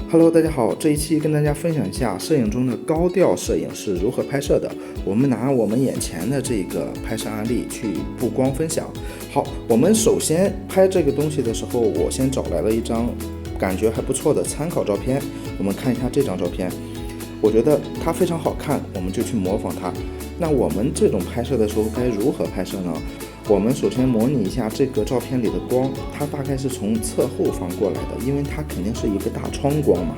Hello，大家好，这一期跟大家分享一下摄影中的高调摄影是如何拍摄的。我们拿我们眼前的这个拍摄案例去布光分享。好，我们首先拍这个东西的时候，我先找来了一张感觉还不错的参考照片。我们看一下这张照片，我觉得它非常好看，我们就去模仿它。那我们这种拍摄的时候该如何拍摄呢？我们首先模拟一下这个照片里的光，它大概是从侧后方过来的，因为它肯定是一个大窗光嘛。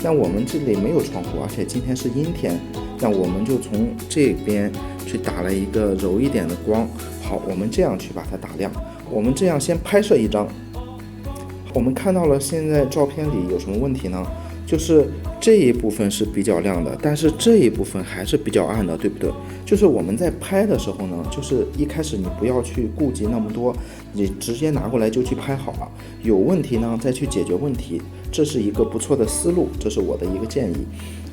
那我们这里没有窗户，而且今天是阴天，那我们就从这边去打了一个柔一点的光。好，我们这样去把它打亮。我们这样先拍摄一张。我们看到了现在照片里有什么问题呢？就是这一部分是比较亮的，但是这一部分还是比较暗的，对不对？就是我们在拍的时候呢，就是一开始你不要去顾及那么多，你直接拿过来就去拍好了。有问题呢，再去解决问题，这是一个不错的思路，这是我的一个建议。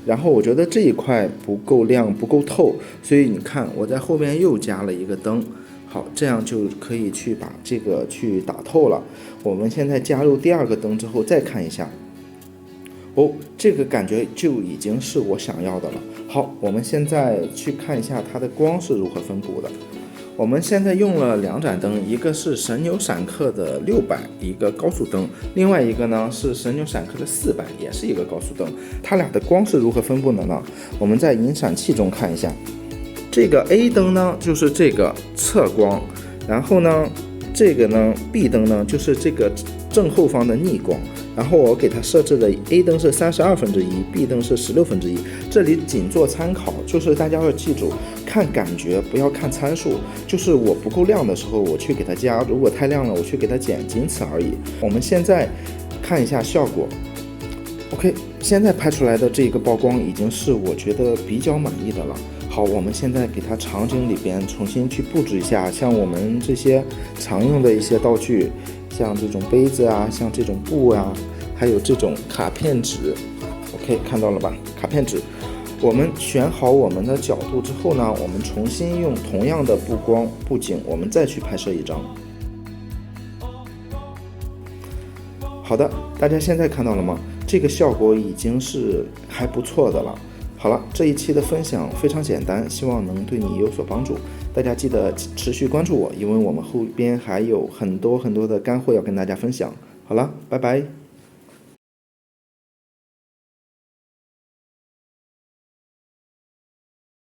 然后我觉得这一块不够亮，不够透，所以你看我在后面又加了一个灯。好，这样就可以去把这个去打透了。我们现在加入第二个灯之后，再看一下。这个感觉就已经是我想要的了。好，我们现在去看一下它的光是如何分布的。我们现在用了两盏灯，一个是神牛闪客的600，一个高速灯，另外一个呢是神牛闪客的400，也是一个高速灯。它俩的光是如何分布的呢？我们在引闪器中看一下。这个 A 灯呢就是这个侧光，然后呢这个呢 B 灯呢就是这个正后方的逆光。然后我给它设置的 A 灯是1/32，B 灯是1/16，这里仅做参考，就是大家要记住，看感觉不要看参数，就是我不够亮的时候我去给它加，如果太亮了我去给它减，仅此而已。我们现在看一下效果。OK， 现在拍出来的这个曝光已经是我觉得比较满意的了。好，我们现在给它场景里边重新去布置一下，像我们这些常用的一些道具，像这种杯子啊，像这种布啊，还有这种卡片纸。OK， 看到了吧？卡片纸。我们选好我们的角度之后呢，我们重新用同样的布光布景，我们再去拍摄一张。好的，大家现在看到了吗？这个效果已经是还不错的了。好了，这一期的分享非常简单，希望能对你有所帮助。大家记得持续关注我，因为我们后边还有很多的干货要跟大家分享。好了，拜拜。